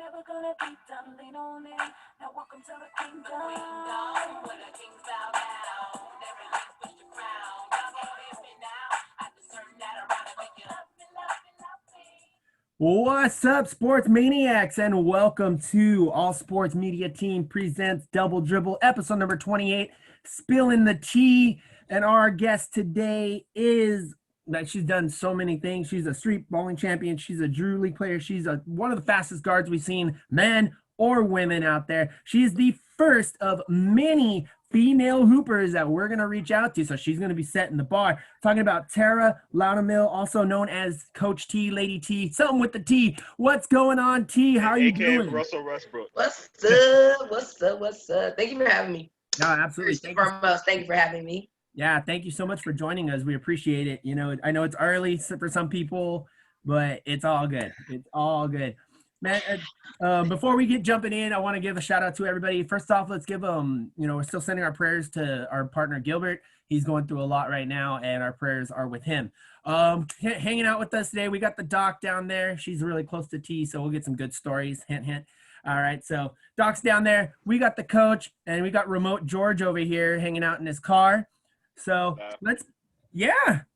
never gonna be done. Lean on in. Now welcome to the kingdom. When the king's bow down, every last push the crown. Y'all gon' miss me now. I just turn that around and make you love me, love me, love me. What's up, sports maniacs, and welcome to All Sports Media Team presents Drbl, episode number 28, Spilling the Tea. And our guest today is that she's done so many things. She's a street bowling champion. She's a Drew League player. She's one of the fastest guards we've seen, men or women out there. She's the first of many female hoopers that we're going to reach out to. So she's going to be setting the bar. Talking about Tara Loudamill, also known as Coach T, Lady T, something with the T. What's going on, T? How are you doing? Russell Westbrook. What's up? What's up? What's up? Thank you for having me. No, absolutely. First and foremost, thank you for having me. Yeah, thank you so much for joining us. We appreciate it. You know, I know it's early for some people, but it's all good. It's all good. Man, before we get jumping in, I want to give a shout out to everybody. First off, let's give we're still sending our prayers to our partner Gilbert. He's going through a lot right now, and our prayers are with him. Hanging out with us today, we got the doc down there. She's really close to T, so we'll get some good stories. Hint, hint. All right, so Doc's down there. We got the coach, and we got remote George over here hanging out in his car. So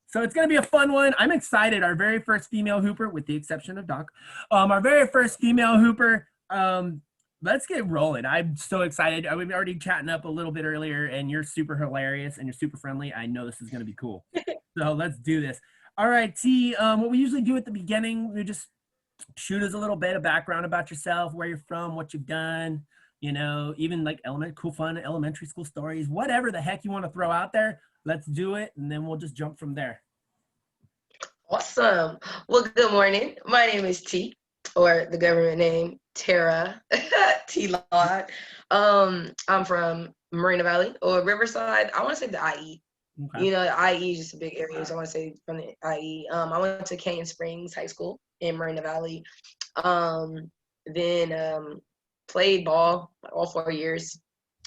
so it's going to be a fun one. I'm excited. Our very first female hooper, with the exception of Doc, our very first female hooper. Let's get rolling. I'm so excited. We've already chatting up a little bit earlier, and you're super hilarious and you're super friendly. I know this is going to be cool. So let's do this. All right, T, what we usually do at the beginning, we just shoot us a little bit of background about yourself, where you're from, what you've done, you know, even like fun elementary school stories, whatever the heck you want to throw out there. Let's do it, and then we'll just jump from there. Awesome. Well, good morning. My name is T, or the government name, Tara T. Lott. I'm from Marina Valley or Riverside. I want to say the IE. Okay. You know, the IE is just a big area, so I want to say from the IE. I went to Canyon Springs High School in Marina Valley. Then played ball all 4 years.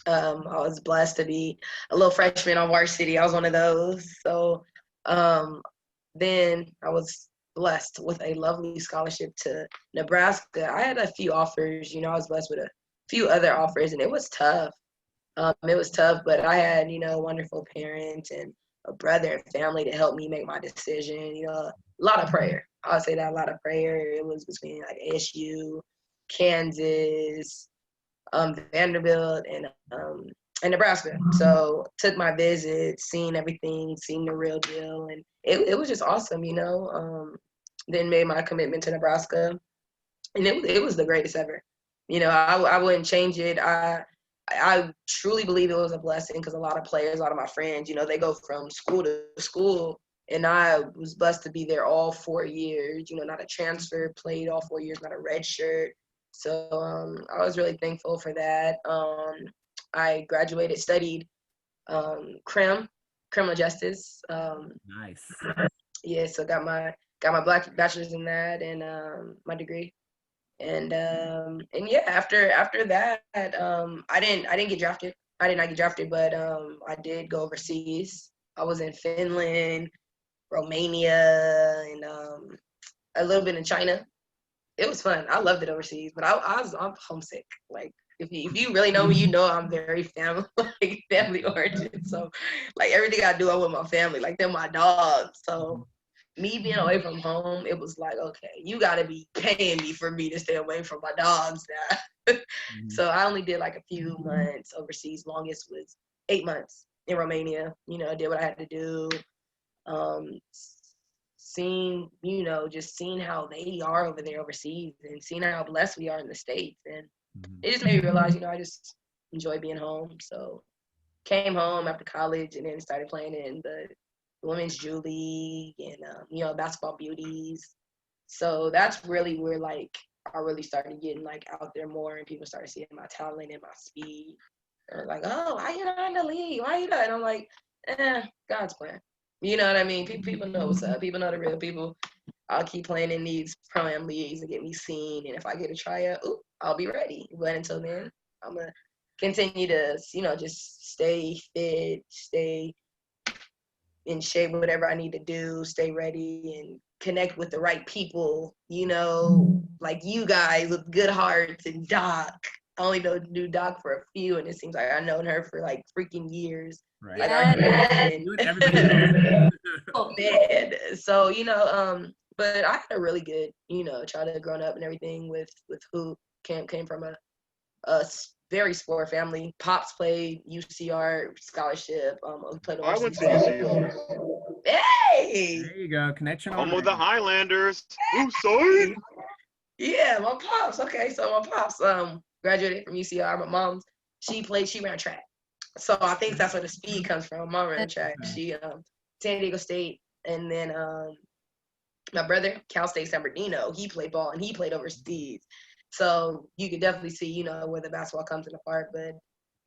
I was blessed to be a little freshman on varsity. I was one of those. So then I was blessed with a lovely scholarship to Nebraska. I had a few offers, you know, I was blessed with a few other offers, and it was tough. But I had, you know, wonderful parents and a brother and family to help me make my decision. You know, a lot of prayer. I would say that, a lot of prayer. It was between like ASU, Kansas, Vanderbilt, and Nebraska. So took my visit, seen everything, seen the real deal, and it was just awesome, you know. Then made my commitment to Nebraska, and it was the greatest ever. You know, I wouldn't change it. I truly believe it was a blessing, because a lot of players, a lot of my friends, you know, they go from school to school, and I was blessed to be there all 4 years. You know, not a transfer, played all 4 years, not a red shirt. So I was really thankful for that. I graduated, studied criminal justice. Nice. Yeah, so got my black bachelor's in that, and my degree. And yeah, after that, I didn't get drafted. I did not get drafted, but I did go overseas. I was in Finland, Romania, and a little bit in China. It was fun. I loved it overseas, but I'm homesick. Like, if you really know me, you know I'm very family oriented. So like everything I do, I want my family. Like, they're my dogs. So me being away from home, it was like, okay, you gotta be paying me for me to stay away from my dogs now. So I only did like a few months overseas. Longest was 8 months in Romania. You know, did what I had to do. Seeing how they are over there overseas, and seeing how blessed we are in the States. And it just made me realize, you know, I just enjoy being home. So came home after college, and then started playing in the Women's Drew League and, you know, Basketball Beauties. So that's really where, like, I really started getting, like, out there more, and people started seeing my talent and my speed. They're like, oh, why you not in the league? Why you not? And I'm like, God's plan. You know what I mean? People know what's up. People know the real people. I'll keep playing in these pro-am leagues and get me seen. And if I get a tryout, I'll be ready. But until then, I'm going to continue to, you know, just stay fit, stay in shape, whatever I need to do, stay ready and connect with the right people, you know, like you guys with good hearts and Doc. I only knew Doc for a few, and it seems like I've known her for like freaking years. Right. Like our connection. You and everybody. Oh man. So, you know, but I had a really good, you know, childhood growing up and everything with who came from a very sport family. Pops played UCR scholarship. Played I went to UCR. Hey! There you go. Connection Home of the already. Highlanders. Ooh, sorry. Yeah, my pops. Okay, so my pops graduated from UCR. My mom, she ran track. So I think that's where the speed comes from. My mom ran track. She San Diego State, and then my brother, Cal State San Bernardino, he played ball and he played overseas. So you could definitely see, you know, where the basketball comes in apart. But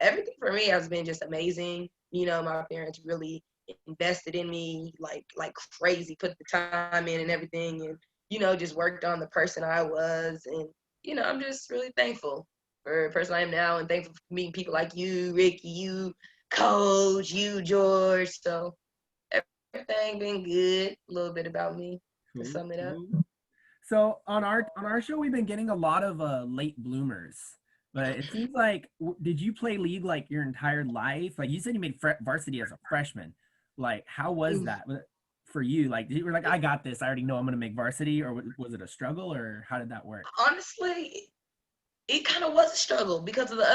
everything for me has been just amazing. You know, my parents really invested in me like crazy, put the time in and everything, and you know, just worked on the person I was. And you know, I'm just really thankful for the person I am now, and thankful for meeting people like you, Ricky, you, Coach, you, George. So everything been good. A little bit about me to sum it up. So on our show, we've been getting a lot of late bloomers, but it seems like did you play league like your entire life? Like you said, you made varsity as a freshman. Like how was that for you? Like you were like, I got this. I already know I'm gonna make varsity, or was it a struggle, or how did that work? Honestly, it kind of was a struggle because of the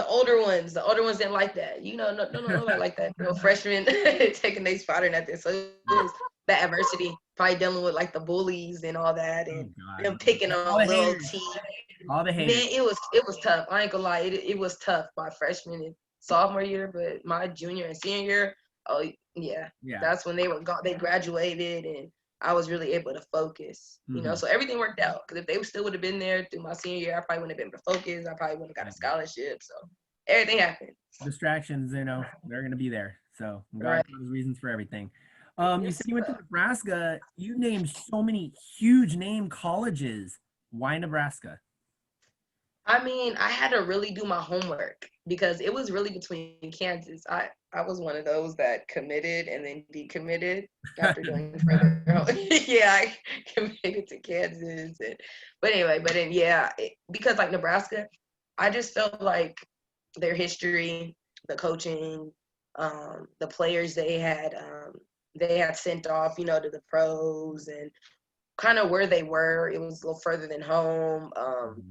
older ones. The older ones didn't like that. You know, nobody like that. You know, freshmen taking their spot or nothing. So it was that adversity, probably dealing with like the bullies and all that, and them picking All the on little haters. T. All the haters. Man, it was tough. I ain't gonna lie, it was tough my freshman and sophomore year, but my junior and senior year, oh yeah, that's when they were gone. They graduated, and I was really able to focus. You know, so everything worked out. Because if they still would have been there through my senior year, I probably wouldn't have been able to focus. I probably wouldn't have got a scholarship. So everything happened. Distractions, you know, they're gonna be there. So God Right. has reasons for everything. You said you went to Nebraska. You named so many huge name colleges. Why Nebraska? I mean, I had to really do my homework because it was really between Kansas. I was one of those that committed and then decommitted after doing further. Yeah, I committed to Kansas. But anyway, because like Nebraska, I just felt like their history, the coaching, the players they had sent off, you know, to the pros, and kind of where they were. It was a little further than home.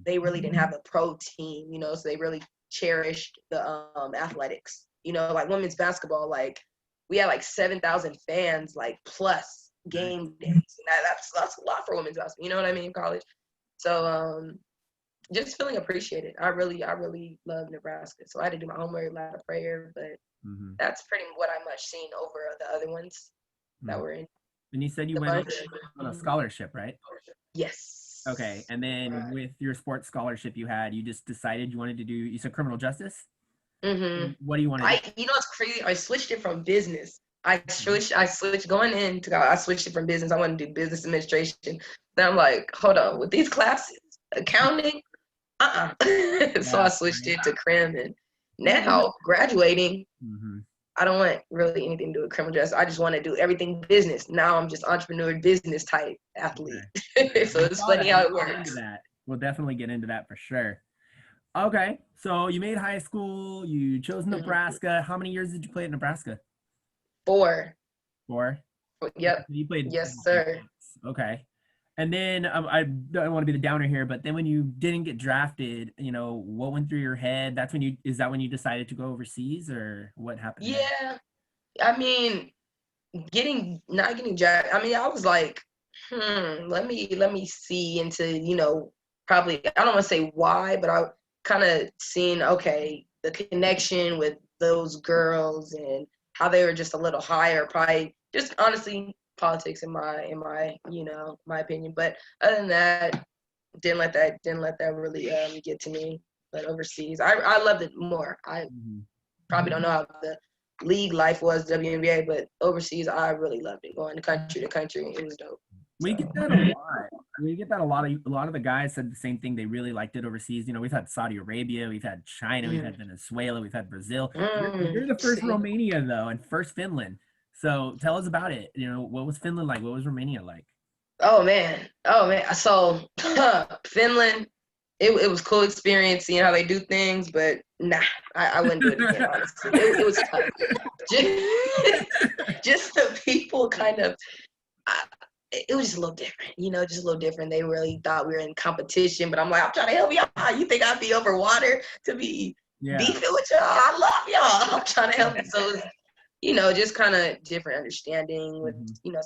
They really didn't have a pro team, you know, so they really cherished the athletics. You know, like women's basketball, like we had like 7,000 fans, like plus game days. And that's a lot for women's basketball. You know what I mean? College. So just feeling appreciated. I really love Nebraska. So I had to do my homework, a lot of prayer, but that's pretty what I much seen over the other ones that were in. And you said you went on a scholarship, right? Yes. Okay. And then with your sports scholarship you had, you just decided you wanted to do, you said criminal justice? What do you want to do? You know, it's crazy. I switched it from business. I switched going into I switched it from business. I wanted to do business administration. Then I'm like, hold on, with these classes, accounting, So I switched it to crim, and now graduating, I don't want really anything to do with criminal justice. I just want to do everything business. Now I'm just entrepreneur business type athlete. So it's funny how it works. We'll definitely get into that for sure. Okay. So you made high school, you chose Nebraska. How many years did you play at Nebraska? 4. 4? Yep. You played. Yes, sir. Okay. And then I don't want to be the downer here, but then when you didn't get drafted, you know, what went through your head? Is that when you decided to go overseas, or what happened? Yeah. I mean, not getting drafted. I mean, I was like, let me see into, you know, probably, I don't want to say why, but I kind of seen, okay, the connection with those girls and how they were just a little higher, probably just honestly politics in my you know, my opinion. But other than that, didn't let that really get to me. But overseas, I loved it more. I probably don't know how the league life was WNBA, but overseas I really loved it. Going to country, it was dope. We get that a lot. We get that a lot. A lot of the guys said the same thing. They really liked it overseas. You know, we've had Saudi Arabia, we've had China, we've had Venezuela, we've had Brazil. You're the first See? Romania though, and first Finland. So tell us about it. You know, what was Finland like? What was Romania like? Oh man. So Finland, it was cool experience seeing how they do things, but nah, I wouldn't do it again. Honestly, it was tough. Just the people kind of. It was just a little different, just a little different. They really thought we were in competition, but I'm like, I'm trying to help y'all. You think I'd be over water to be beefing with y'all? I love y'all. I'm trying to help you. So it was, just kind of different understanding with,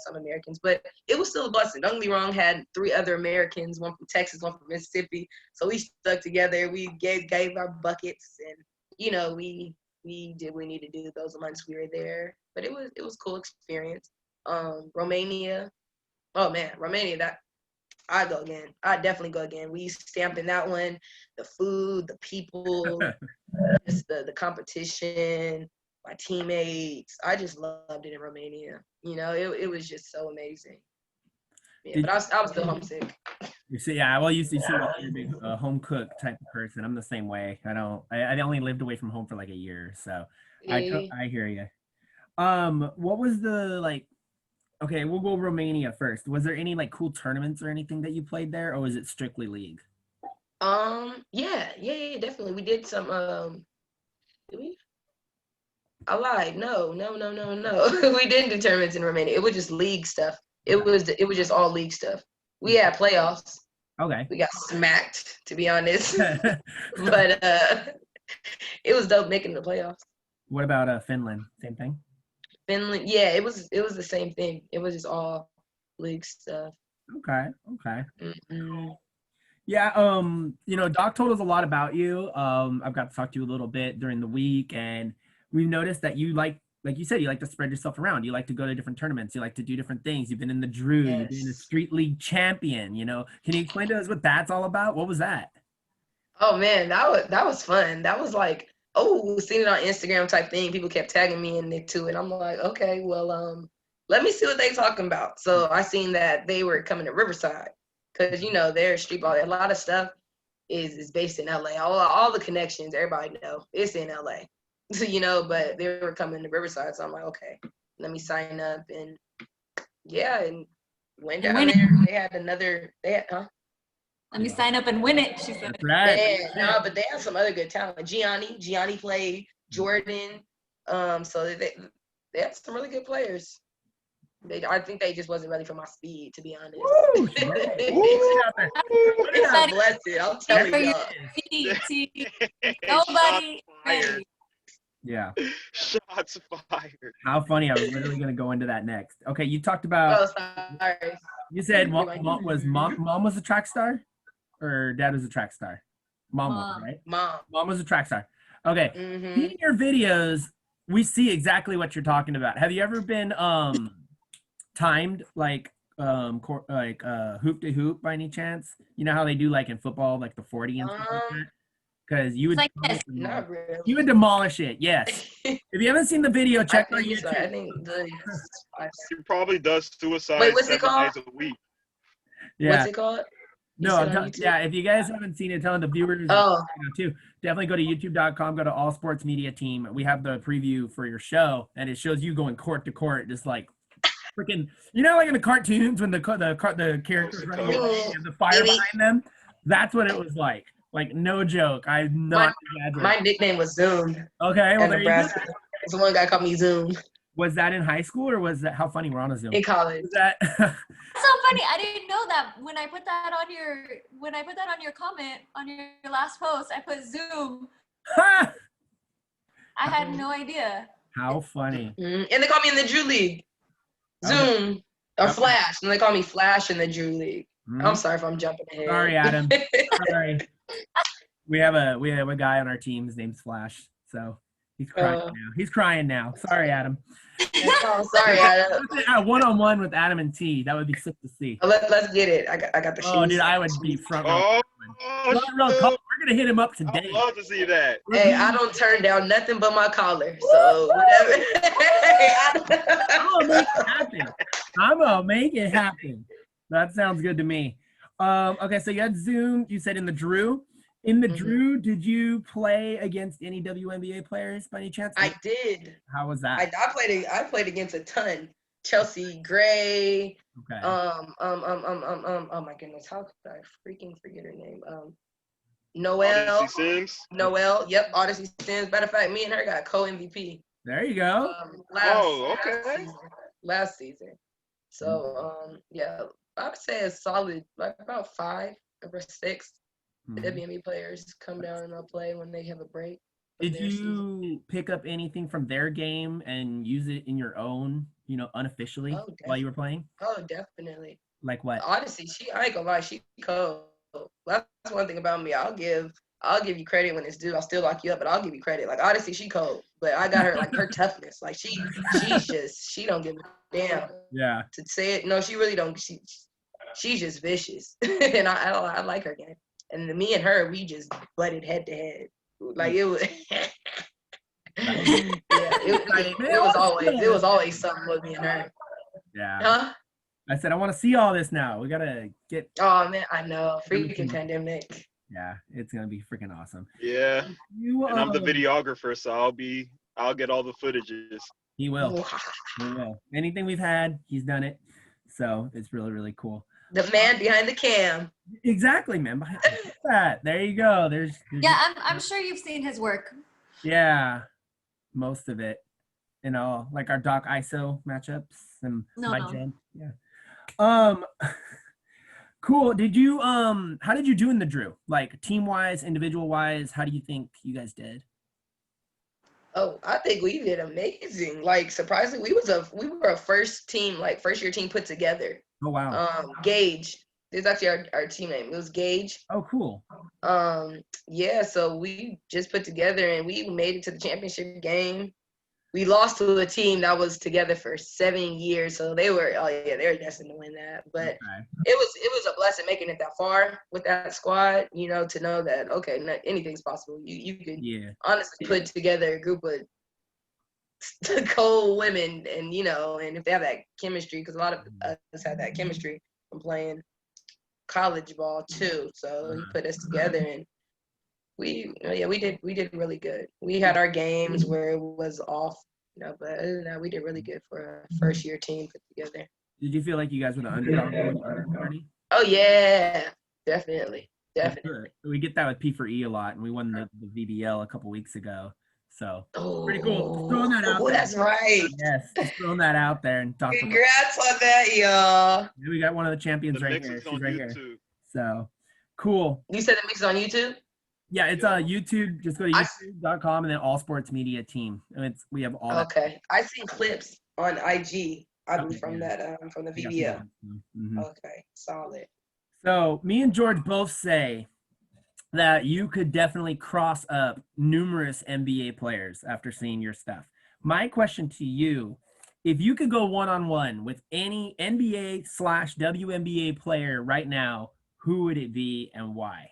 some Americans, but it was still a blessing. Don't get me wrong, had 3 other Americans, one from Texas, one from Mississippi. So we stuck together. We gave our buckets and, we did what we needed to do those months we were there, but it was cool experience. Romania. Oh man, Romania, that I'd go again. I'd definitely go again. We stamped in that one, the food, the people, just the competition, my teammates. I just loved it in Romania. It was just so amazing. Yeah, but I was still homesick. You see, yeah. Well, you seem like you're a big home cook type of person. I'm the same way. I only lived away from home for like a year, so I hear you. What was the like? Okay, we'll go Romania first. Was there any like cool tournaments or anything that you played there, or was it strictly league? Yeah, definitely. We did some. Did we? I lied. No. We didn't do tournaments in Romania. It was just league stuff. It was just all league stuff. We had playoffs. Okay. We got smacked, to be honest. But it was dope making the playoffs. What about Finland? Same thing? Finland, yeah, it was the same thing. It was just all league stuff. Okay. Mm-hmm. Yeah, Doc told us a lot about you. I've got to talk to you a little bit during the week, and we've noticed that you like you said, you like to spread yourself around. You like to go to different tournaments. You like to do different things. You've been in the Drew. Yes. You've been a street league champion. Can you explain to us what that's all about? What was that? Oh man, that was fun. That was like, seeing it on Instagram type thing. People kept tagging me in it too, and I'm like, okay, well, let me see what they talking about. So I seen that they were coming to Riverside, because their street ball. A lot of stuff is based in LA. All the connections, everybody know it's in LA. But they were coming to Riverside, so I'm like, okay, let me sign up, and and went down there. Let me sign up and win it, she said. That's right. Yeah, but they have some other good talent. Gianni played, Jordan. So they have some really good players. I think they just wasn't ready for my speed, to be honest. Woo! God bless it. I'm telling y'all. Nobody ready. Yeah. Shots fired. How funny. I was literally going to go into that next. Okay, you talked about, sorry. you said mom was a track star? Or dad was a track star? Mom was, right? Mom was a track star. Okay. Mm-hmm. In your videos, we see exactly what you're talking about. Have you ever been timed like hoop to hoop by any chance? You know how they do like in football, like the 40 and stuff like that? Because you would like this. Not really. You would demolish it. Yes. If you haven't seen the video, check out YouTube. I think He probably does suicide Wait, what's it 7 called? days a week. Yeah. What's it called? No, if you guys haven't seen it, telling the viewers too, definitely go to youtube.com, go to All Sports Media Team. We have the preview for your show, and it shows you going court to court, just like freaking, like in the cartoons when the characters running away and the fire behind them. That's what it was like. Like, no joke. I'm not exaggerating. My nickname was Zoom. Okay, well, there you go. So one guy called me Zoom. Was that in high school, or was that how funny we're on a Zoom? In college. Was that That's so funny. I didn't know that. When I put that on your comment on your last post, I put Zoom. I had no idea. How funny. And they call me in the Drew League. Zoom or Flash. And they call me Flash in the Drew League. I'm sorry if I'm jumping ahead. Sorry, Adam. Sorry. We have a guy on our team. His name's Flash. So he's crying now. He's crying now. Sorry, Adam. Oh, sorry, Adam. One-on-one with Adam and T. That would be sick to see. Let's get it. I got the shoes. Oh, dude, I would be front row. We're gonna hit him up today. I'd love to see that. Hey, I don't turn down nothing but my collar. So whatever. I'm gonna make it happen. That sounds good to me. Okay, so you had Zoom. You said in the Drew. In the Mhm. Drew, did you play against any WNBA players by any chance? I did. How was that? I played against a ton. Chelsea Gray. Okay. Oh my goodness, how could I freaking forget her name? Odyssey Noelle. Sims. Noelle. Yep, Odyssey Sims. Matter of fact, me and her got co-MVP. There you go. Okay. Last season. So yeah, I would say a solid like about 5 or 6 Mhm. WNBA players come down and they'll play when they have a break. from Did their season. you pick up anything from their game and use it in your own, unofficially Oh, while you were playing? Oh, definitely. Like what? Honestly, I ain't gonna lie, she cold. That's one thing about me. I'll give you credit when it's due. I'll still lock you up, but I'll give you credit. Like honestly, she cold. But I got her like her toughness. Like she don't give a damn Yeah. to say it. No, she really don't. She's just vicious, and I like her game. And me and her, we just butted head to head. Like it was. It was always something with me and her. Yeah. Huh? I said I want to see all this now. We gotta get. Oh man, I know. Freaking pandemic. Yeah, it's gonna be freaking awesome. Yeah. You, And I'm the videographer, so I'll get all the footages. He will. He will. Anything we've had, he's done it. So it's really, really cool. The man behind the cam. Exactly, man. Behind that. There you go. There's Yeah, I'm sure you've seen his work. Yeah, most of it. Like our Doc ISO matchups and my No. gen. Yeah. Cool. How did you do in the Drew? Like team wise, individual wise, how do you think you guys did? Oh, I think we did amazing. Like surprisingly, we were a first year team put together. Oh wow. Gage. This is actually our team name. It was Gage. Oh cool. Yeah, so we just put together and we made it to the championship game. We lost to a team that was together for 7 years, so they were destined to win that. But Okay. it was a blessing making it that far with that squad. To know that anything's possible. You could honestly put together a group of cold women, and and if they have that chemistry, because a lot of us had that chemistry from playing college ball too. So he put us together and. We did really good. We had our games where it was off, but other than that, we did really good for a first year team put together. Did you feel like you guys were the underdog going into the party? Oh yeah, definitely. We get that with P4E a lot, and we won the VBL a couple weeks ago. So pretty cool. Just throwing that out there. That's right. Yes, just throwing that out there and talking. Congrats on that, y'all. We got one of the champions right here. She's right here. So cool. You said the mix is on YouTube? Yeah, it's YouTube. Just go to youtube.com and then All Sports Media Team. And we have all that. Okay. I seen clips on IG, I believe, from the VBL. Mm-hmm. Okay, solid. So me and George both say that you could definitely cross up numerous NBA players after seeing your stuff. My question to you, if you could go one-on-one with any NBA/WNBA player right now, who would it be and why?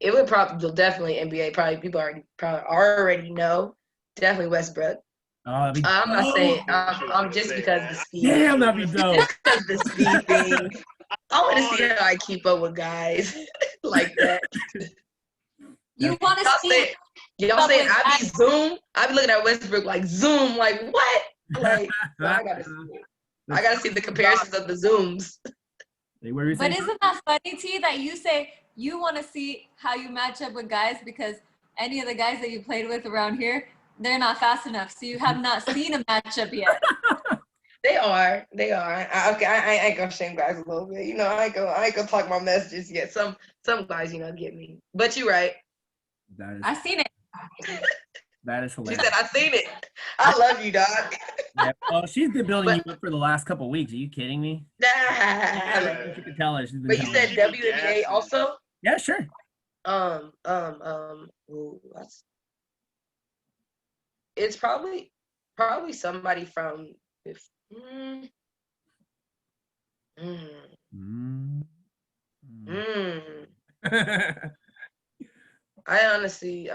It would definitely NBA. Probably people already know. Definitely Westbrook. I'm not saying. I'm just because of the speed. Damn, that'd be dope. Because of the speed thing. I want to see how I keep up with guys like that. You want to see? Y'all saying I be Zoom? I be looking at Westbrook like Zoom. Like what? Like I gotta see it. I gotta see the comparisons of the Zooms. But isn't that funny, T, that you say you want to see how you match up with guys because any of the guys that you played with around here, they're not fast enough. So you have not seen a matchup yet. They are. I ain't gonna shame guys a little bit. I ain't gonna talk my messages yet. Some guys, get me. But you're right. I seen it. That is hilarious. She said, I seen it. I love you, dog. Yeah. Well, she's been building you up for the last couple of weeks. Are you kidding me? You can tell her. But you said WNBA also? Yeah, sure. It's probably somebody from I honestly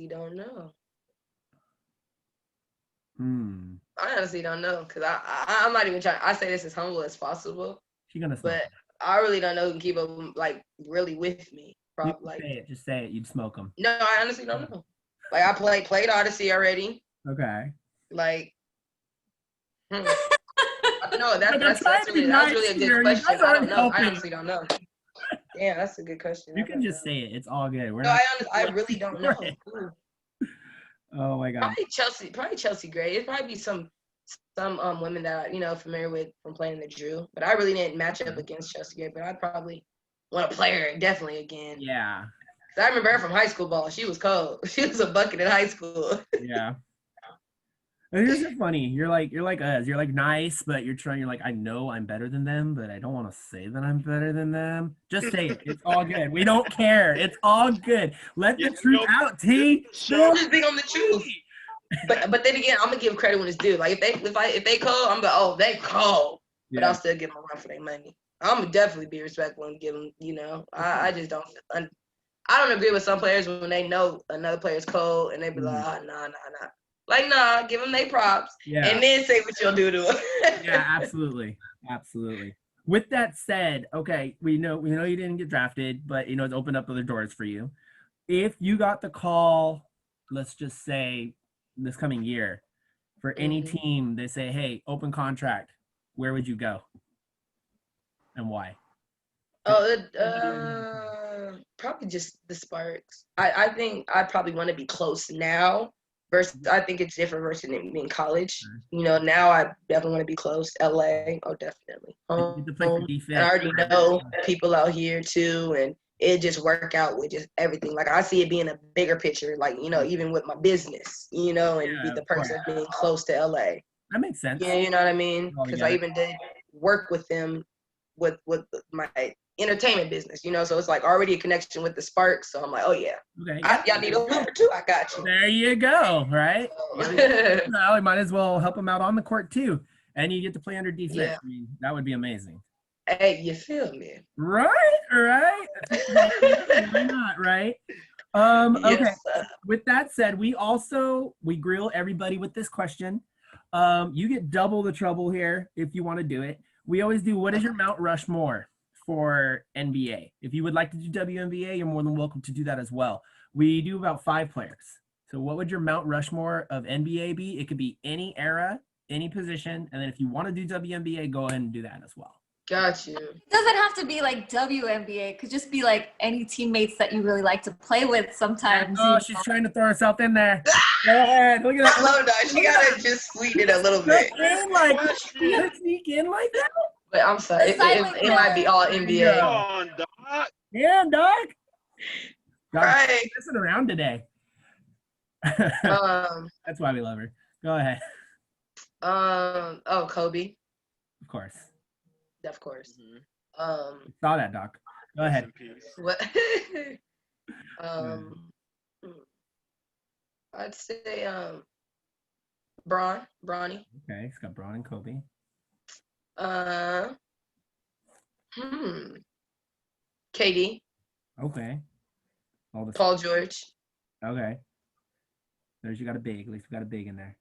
don't know. I honestly don't know because I'm not even trying. I say this as humble as possible, She gonna smoke. but I really don't know who can keep up like really with me. You Probably can like say it. Just say it. You'd smoke them. no, I honestly don't know. Like I played Odyssey already. Okay. Like, no, But I'm that's trying to be really nice a good here. You question. guys I aren't don't know. I helping. honestly don't know. Damn, that's a good question. You can just say it. It's all good. We're No, not. I really don't know. Ooh. Oh my god. Probably Chelsea Gray. It'd probably be some women that familiar with from playing the Drew. But I really didn't match up against Chelsea Gray. But I'd probably want to play her definitely again. Yeah. I remember her from high school ball. She was cold. She was a bucket in high school. Yeah. And you're so funny. You're like us. You're like nice, but you're like, I know I'm better than them, but I don't want to say that I'm better than them. Just say it. It's all good. We don't care. It's all good. Let the truth out, T. I'm just big on the truth. But then again, I'm gonna give credit when it's due. Like if they cold, I'm like, oh, they cold. But Yeah. I'll still give them a run for their money. I'm gonna definitely be respectful and give them. I just don't. I don't agree with some players when they know another player's cold and they be like, oh, nah. Like, nah, give them their props and then say what you'll do to them. Yeah, absolutely. Absolutely. With that said, okay, we know you didn't get drafted, but it's opened up other doors for you. If you got the call, let's just say this coming year, for any team, they say, hey, open contract, where would you go? And why? Probably just the Sparks. I think I probably want to be close now. Versus, I think it's different versus in college. Now I definitely want to be close. LA, oh, definitely. And I already know people out here too, and it just work out with just everything. Like I see it being a bigger picture, like even with my business, and be the person being close to LA. That makes sense. Yeah, you know what I mean? Because I even did work with them with my entertainment business, so it's like already a connection with the Sparks. So I'm like, oh yeah, okay, y'all need a number two. I got you. There you go. Right. Well, we might as well help them out on the court too, and you get to play under defense. Yeah. I mean, that would be amazing. Hey, you feel me? Right. Why not? Right. Okay. Yes, with that said, we grill everybody with this question. You get double the trouble here if you want to do it. We always do. What is your Mount Rushmore for NBA? If you would like to do WNBA, you're more than welcome to do that as well. We do about 5 players. So what would your Mount Rushmore of NBA be? It could be any era, any position. And then if you want to do WNBA, go ahead and do that as well. got you. It doesn't have to be like WNBA. It could just be like any teammates that you really like to play with sometimes. Oh, she's trying to throw herself in there. Go ahead. Look at that. I love that. She gotta just sweeten it a little bit. Sneak in like that? But I'm sorry, it might be all NBA. Come on, Doc. Yeah, Doc. Right. Messing around today. That's why we love her. Go ahead. Kobe. Of course. Of course. Saw that, Doc. Go ahead. What? I'd say Bronny. Okay, it's got Braun and Kobe. KD. Okay. Paul George. Okay. There's you got a big. At least we got a big in there.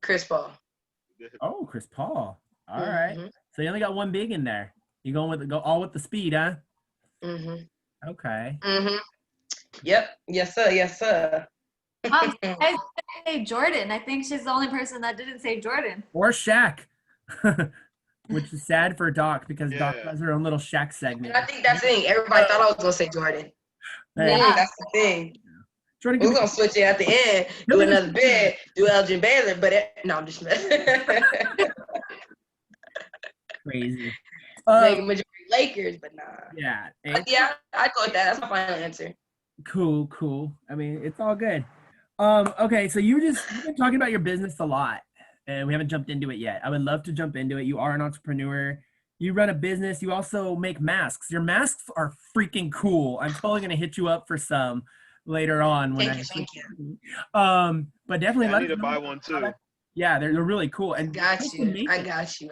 Chris Paul. Oh, Chris Paul. All right. So you only got one big in there. You going with all with the speed, huh? Okay. Yep. Yes, sir. Yes, sir. I say Jordan. I think she's the only person that didn't say Jordan. Or Shaq. Which is sad for Doc because Doc has her own little Shaq segment. And I think that's the thing. Everybody thought I was gonna say Jordan. Yeah. That's the thing. Jordan, We're gonna switch it at the end, do another bid, do Elgin Baylor, but no, I'm just crazy. Like majority Lakers, but nah. Yeah. I'd go with that. That's my final answer. Cool. I mean, it's all good. Okay, so you've been talking about your business a lot, and we haven't jumped into it yet. I would love to jump into it. You are an entrepreneur. You run a business. You also make masks. Your masks are freaking cool. I'm totally gonna hit you up for some later on. Thank you. But definitely I need to buy one too. Yeah, they're really cool. And I got you.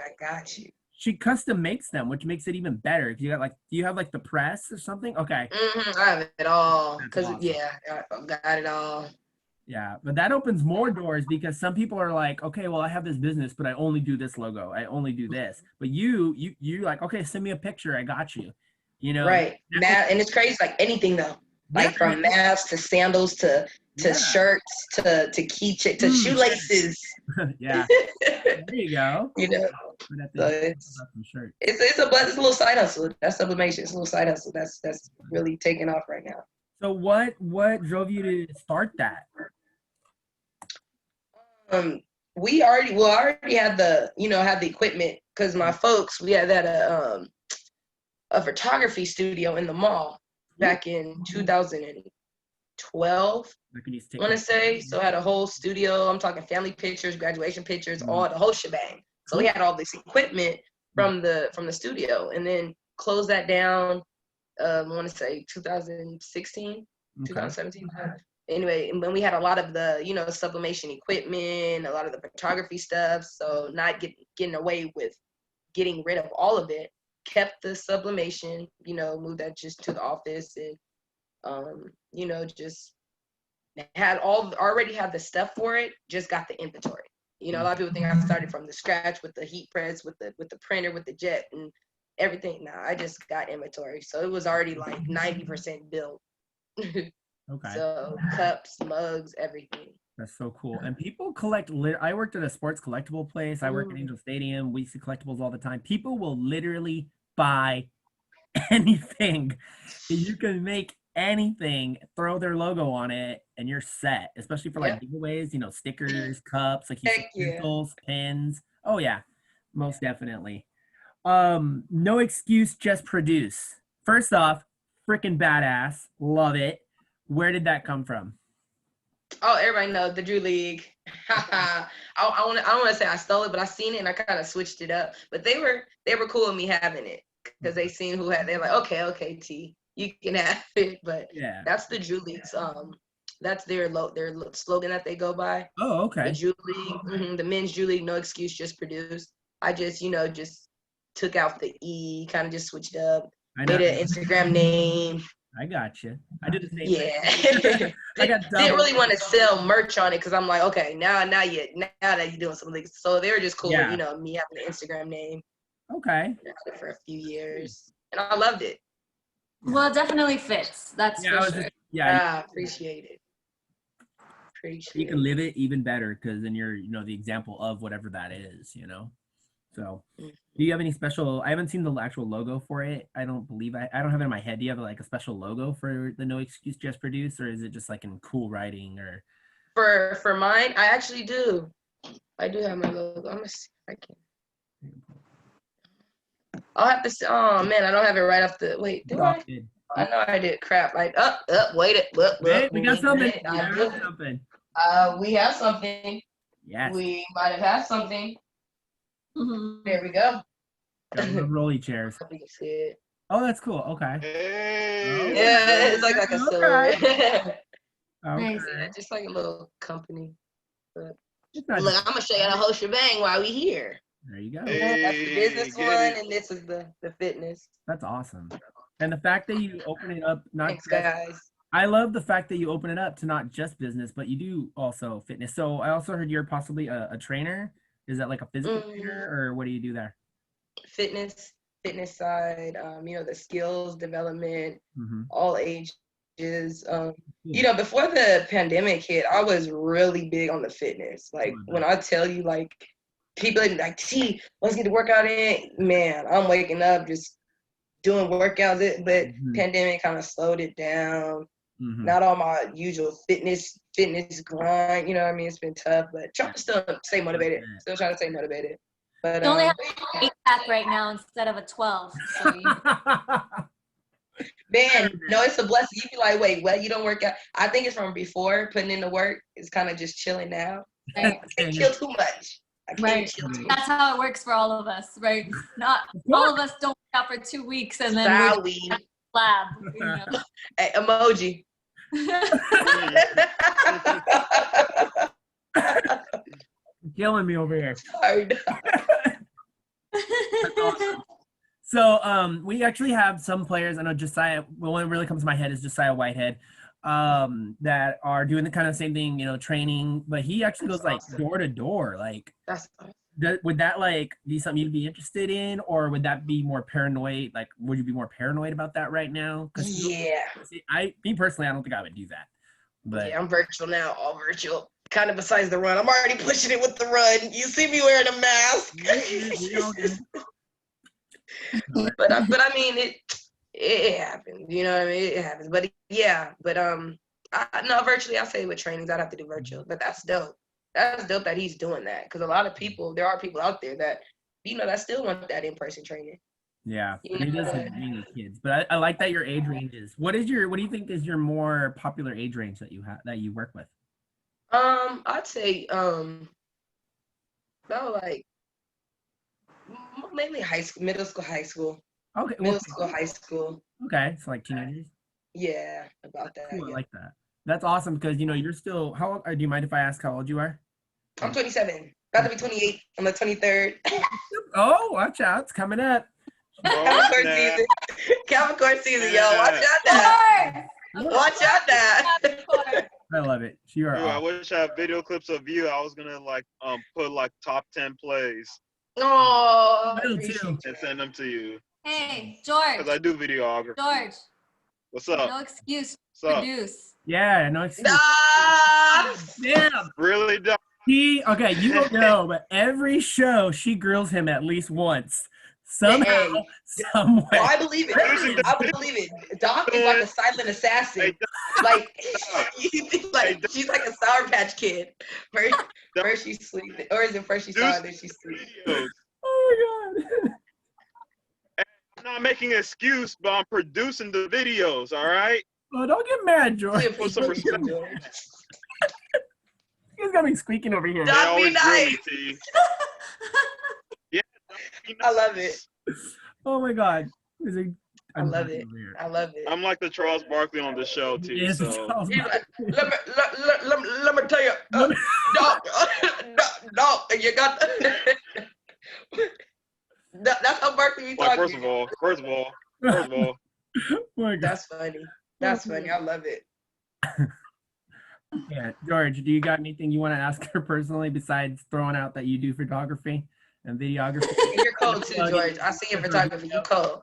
She custom makes them, which makes it even better. Do you have like the press or something? Okay. I have it all. That's Cause awesome. I got it all. Yeah, but that opens more doors because some people are like, okay, well, I have this business, but I only do this logo. I only do this. But you like, okay, send me a picture. I got you. You know, Right. And it's crazy, like anything though. yeah, Like from masks to sandals to yeah, shirts to to shoelaces. yeah. There you go. You know. We'd have to So talk about some shirts. it's a little side hustle. That's sublimation. It's a little side hustle. That's really taking off right now. So what drove you to start that? I already had the had the equipment because my folks, we had that a photography studio in the mall back in 2012. I want to say. So I had a whole studio. I'm talking family pictures, graduation pictures, all the whole shebang. So we had all this equipment from the studio, and then closed that down. I want to say 2016, 2017. Anyway, and when we had a lot of the sublimation equipment, a lot of the photography stuff, so not getting away with getting rid of all of it, kept the sublimation, moved that just to the office, and just already had the stuff for it, just got the inventory. A lot of people think I started from the scratch with the heat press, with the printer, with the jet and everything. Nah, I just got inventory, so it was already like 90% built. Okay. So cups, mugs, everything. That's so cool. And people collect. I worked at a sports collectible place. I work at Angel Stadium. We see collectibles all the time. People will literally buy anything. You can make anything, throw their logo on it, and you're set. Especially for like giveaways, stickers, cups, like you said, pencils, pins. Oh yeah, most definitely. No excuse, just produce. First off, freaking badass. Love it. Where did that come from? Oh, everybody knows the Drew League. I don't want to say I stole it, but I seen it and I kind of switched it up. But they were cool with me having it because they seen who had. They're like, okay, T, you can have it. But yeah, that's the Drew League's. That's their slogan that they go by. Oh, okay. The Drew League, the men's Drew League. No excuse, just produce. I just just took out the E, kind of just switched up. Made an Instagram name. I got you. I did the same thing. I got didn't really want to sell merch on it because I'm like, okay, now that you're doing something. So they were just cool with, me having an Instagram name. Okay. For a few years. And I loved it. Well, it definitely fits. That's for sure. I appreciate it. You can live it even better because then you're, the example of whatever that is, So, do you have any special? I haven't seen the actual logo for it. I don't believe I don't have it in my head. Do you have like a special logo for the No Excuse Just Produce, or is it just like in cool writing? Or for mine, I actually do. I do have my logo. I'm gonna see if I can. I'll have to. Oh man, I don't have it right off the. Wait, do I? I know I did. Crap! Like wait. We got something. Something. We have something. Yes. We might have had something. Mm-hmm. There we go. Rolly chairs. You can see it. Oh, that's cool. Okay. Hey. Yeah, it's like a silhouette. Okay. Just like a little company. But look, I'm gonna show you the whole shebang while we here. There you go. Hey, that's the business one, and this is the fitness. That's awesome. And the fact that you open it up, Thanks, guys. I love the fact that you open it up to not just business, but you do also fitness. So I also heard you're possibly a trainer. Is that like a physical trainer, or what do you do there? Fitness side, the skills development, all ages. Before the pandemic hit, I was really big on the fitness. Like when I tell you, like people are like, T, let's get the workout in. Man, I'm waking up just doing workouts. But pandemic kind of slowed it down. Not all my usual fitness grind, it's been tough, but trying to still stay motivated. But you only have an 8-pack right now instead of a 12. So man, no, it's a blessing. You be like, wait, what? You don't work out? I think it's from before putting in the work. It's kind of just chilling now. I can't chill too much. Chill too much. That's how it works for all of us, right? Not all of us don't work out for 2 weeks and then we're lab. Hey, emoji. Killing me over here. Sorry. That's awesome. So we actually have some players. I know Josiah. Well, one that really comes to my head is Josiah Whitehead. that are doing the kind of same thing, training, but he actually goes That's like awesome. door to door. Like, That's awesome. would that like be something you'd be interested in, or would that be more paranoid? Like, would you be more paranoid about that right now? Because Yeah. me personally, I don't think I would do that. But Yeah, I'm virtual now, all virtual. Kind of besides the run. I'm already pushing it with the run. You see me wearing a mask. You're all good. but I mean it happens. You know what I mean? It happens. But yeah, but no, virtually I say with trainings I'd have to do virtual. But that's dope. That's dope that he's doing that, because a lot of people, there are people out there that that still want that in-person training. Yeah, You he does know? have many kids, but I like that your age range is. What do you think is your more popular age range that you work with? I'd say about like mainly high school, middle school, high school, Okay, middle school, high school. okay, so like teenagers. Yeah, about that. Cool, I Yeah. like that. That's awesome because you're still how old? Do you mind if I ask how old you are? I'm 27. About to be 28 on the 23rd. Oh, watch out, it's coming up. Oh, Capricorn snap. season. Capricorn season, yo. Watch out that. Watch out that. I love it. You are Dude, I awesome. wish I had video clips of you. I was gonna like put like top 10 plays Oh, I Will, appreciate too. you. and send them to you. Hey, Cause I George. do videography. George. What's up? No excuse. What's up? Produce. Yeah, no excuse. Ah! Damn. Really? Dog? Okay, you don't know, but every show she grills him at least once. Somehow, Hey. some way. Oh, I believe it. I believe it. Doc is like a silent assassin. Hey, Like, she's like a Sour Patch Kid. First she's sweet, or is it first she saw her, then she's sweet? videos. Oh my god. I'm not making an excuse, but I'm producing the videos. All right. Oh, don't get mad, George. Put some respect. He's got me squeaking over here. They Doc, be always grill me, nice. T. Yeah. Be I love nice. it. Oh my god. I love it. I love it. I'm like the Charles Barkley on the show, T. Yes, So He's like, let me tell you, dog, you got. That's how Berkeley be like talking. first of all, Oh my god. That's funny. That's funny. I love it. Yeah, George, do you got anything you want to ask her personally besides throwing out that you do photography and videography? You're cold too, George. I see your photography. You cold.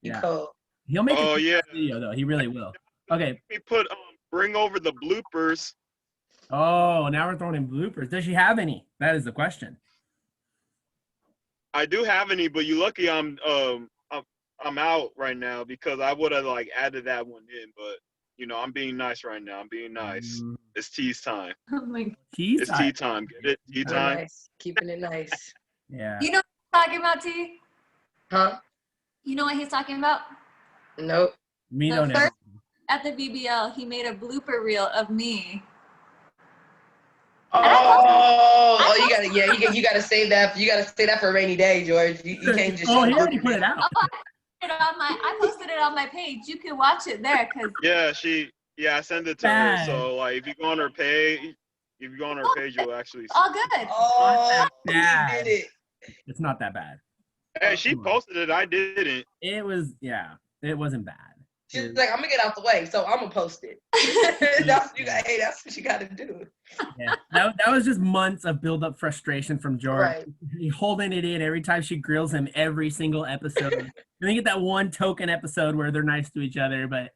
You Yeah. cold. He'll make Oh, a yeah. video though. He really will. Okay. we put bring over the bloopers. Oh, now we're throwing in bloopers. Does she have any? That is the question. I do have any, but you lucky I'm out right now because I would have like added that one in, but I'm being nice right now. I'm being nice. It's tease time. Oh my God. He's It's tea time. Get it? Tea time. Nice. Keeping it nice. Yeah. You know what he's talking about, T? Huh? You know what he's talking about? Nope. Me The don't know. first- At the BBL, he made a blooper reel of me. Oh, you gotta save that. You gotta save that for a rainy day, George. You can't just. Oh, he already put it out. I posted it on my page. You can watch it there because Yeah, I sent it to Bad. her. So like, if you go on her page, you'll actually see. all good. Oh, you Bad. did it. It's not that bad. Hey, she posted it. I didn't. It wasn't bad. She's like, I'm gonna get out the way, so I'm gonna post it. That's what you gotta do. Yeah, that was just months of build up frustration from George. Right. He holding it in every time she grills him every single episode. And then you get that one token episode where they're nice to each other, but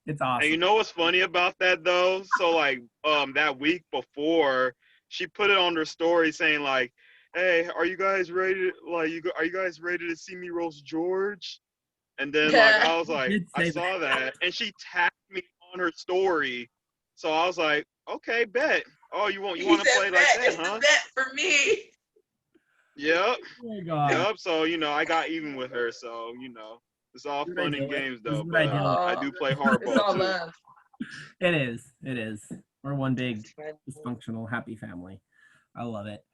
it's awesome. And you know what's funny about that though? So like that week before, she put it on her story saying like, "Hey, are you guys ready? Are you guys ready to see me roast George?" And then like I was like, I saw that, and she tagged me on her story. So I was like, okay, bet. Oh, you want to play like that, it's huh? the bet for me. Yep. Oh my god. Yep. So I got even with her. So it's all This is fun what I and do. games This is though. what I But do. I do play It's all hardball too. love. It is. We're one big dysfunctional happy family. I love it.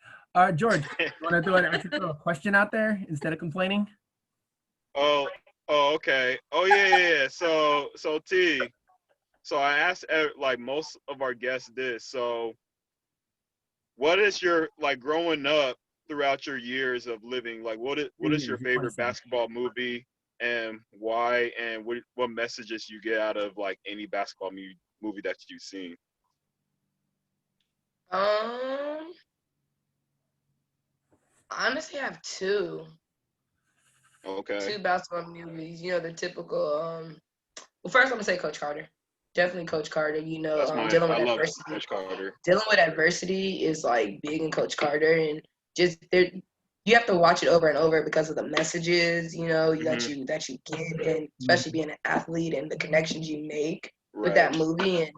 George, you want to throw a question out there instead of complaining? Oh, okay. Oh, yeah. So T, so I asked like most of our guests this. So what is your, like growing up throughout your years of living, like what is your favorite basketball movie and why, and what messages you get out of like any basketball movie that you've seen? Honestly, I have two Okay. basketball movies. You know, the typical. Well, first I'm gonna say Coach Carter. Definitely Coach Carter. You know, That's my. dealing with I love adversity. Coach Carter. Dealing with adversity is like big in Coach Carter, and just there, you have to watch it over and over because of the messages, you know, that you get, and especially being an athlete and the connections you make with that movie, and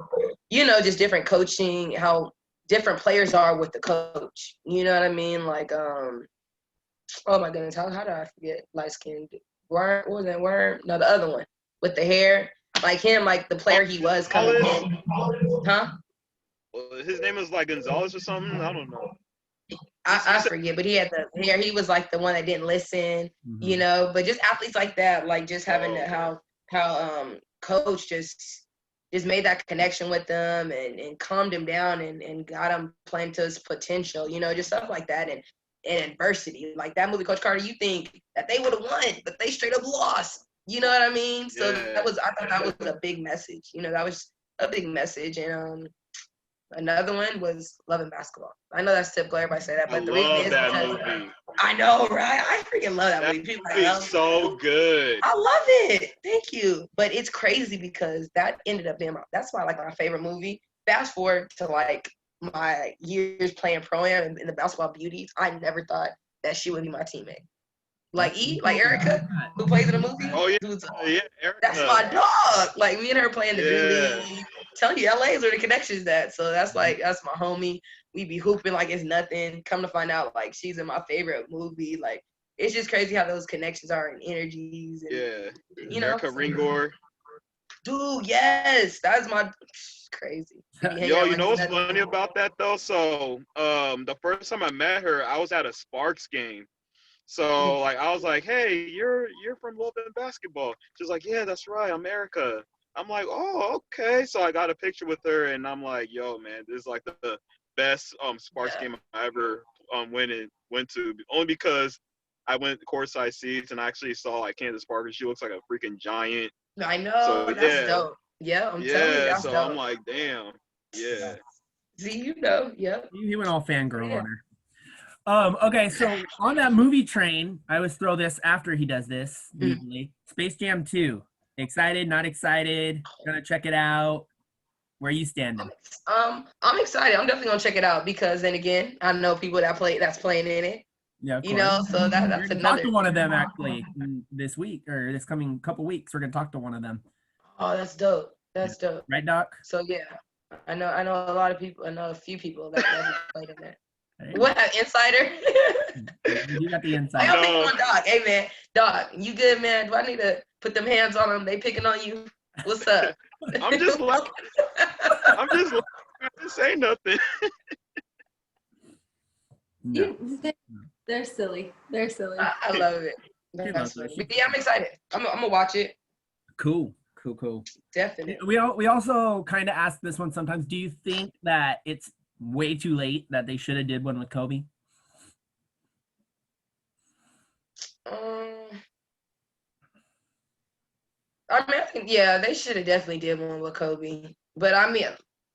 you know, just different coaching, how different players are with the coach. You know what I mean? Like, oh my goodness, how did I forget? Light skinned Worm, what was that Worm? No, the other one with the hair, like him, like the player he was coming in, huh? Well, his name is like Gonzalez or something. I don't know. I forget, but he had the hair. He was like the one that didn't listen, you know. But just athletes like that, like just having how coach just made that connection with them and calmed him down and got him playing to his potential, you know, just stuff like that and adversity. Like that movie, Coach Carter, you think that they would have won, but they straight up lost. You know what I mean? So I thought that was a big message. You know, that was a big message. And another one was Loving Basketball. I know that's typical, everybody say that, but the reason is that because movie. I know, right? I freaking love that movie. People are like, so good. I love it. Thank you. But it's crazy because that ended up being that's why like my favorite movie. Fast forward to like my years playing pro-am in the Basketball Beauties, I never thought that she would be my teammate. Like Erica, who plays in the movie. Oh yeah, Erica. That's my dog. Like me and her playing the G League. Telling you, LA is where the connection's at. So that's my homie. We be hooping like it's nothing. Come to find out, like she's in my favorite movie. Like it's just crazy how those connections are and energies. And, you know, Erica Ringor. Dude, yes, that's my crazy. Yo, you know what's funny about that though? So, the first time I met her, I was at a Sparks game. So like I was like, hey, you're from Love and Basketball. She's like, yeah, that's right, I'm Erica. I'm like, oh, okay. So I got a picture with her, and I'm like, yo, man, this is like the best Sparks game I ever went to. Only because I went courtside seats and I actually saw like Candace Parker. She looks like a freaking giant. I know. So, that's dope. Yeah, I'm telling you, that's so dope. I'm like, damn. Yeah. See, you know, yep. He went all fangirl on her. Okay, so on that movie train, I always throw this after he does this usually. Space Jam 2. Excited, not excited? Gonna check it out. Where are you standing? I'm excited. I'm definitely gonna check it out because then again, I know people that's playing in it. Yeah, you know, so that's we're gonna another. Talk to one of them actually this week or this coming couple weeks. We're gonna talk to one of them. Oh, that's dope. That's dope. Right, Doc? So yeah, I know a lot of people. I know a few people that played in that. What, insider? You got the insider. I'm picking on Doc. Hey man, Doc, you good, man? Do I need to put them hands on them? They picking on you. What's up? I'm just laughing. I didn't say nothing. No. They're silly. They're silly. I love it. But yeah, I'm excited. I'm gonna watch it. Cool. Definitely. We also kind of ask this one sometimes. Do you think that it's way too late that they should have did one with Kobe? I mean, I think, yeah, they should have definitely did one with Kobe. But I mean,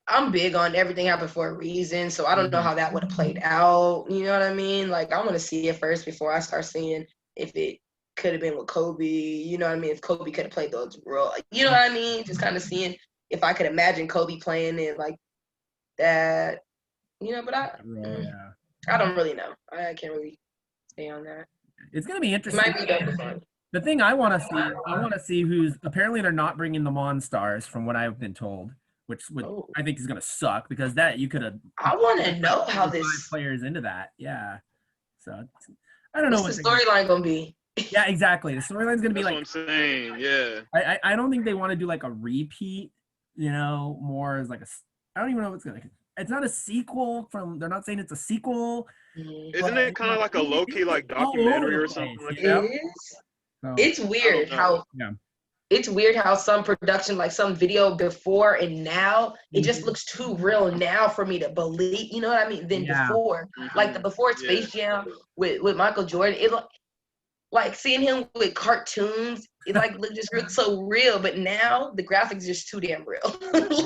I'm big on everything happened for a reason, so I don't know how that would have played out. You know what I mean? Like, I want to see it first before I start seeing if it could have been with Kobe. You know what I mean? If Kobe could have played those roles. You know what I mean? Just kind of seeing if I could imagine Kobe playing it like that. You know, but I don't really know. I can't really say on that. It's going to be interesting. It might be double fun. The thing I want to see who's apparently they're not bringing the Monstars from what I've been told, which I think is going to suck because that you could have. I want to know how this players into that. Yeah. So I don't know what's the storyline going to be. Yeah, exactly. The storyline's going to be like. That's what I'm saying. Yeah. I don't think they want to do like a repeat. You know, more as like a. I don't even know what's going to. It's not a sequel from. They're not saying it's a sequel. Isn't it kind of like a low key like documentary or something like that? It is. So, it's weird how it's weird how some production, like some video before and now, it just looks too real now for me to believe. You know what I mean? Than before, like the before Space Jam with Michael Jordan, it like seeing him with cartoons just look so real. But now the graphics just too damn real.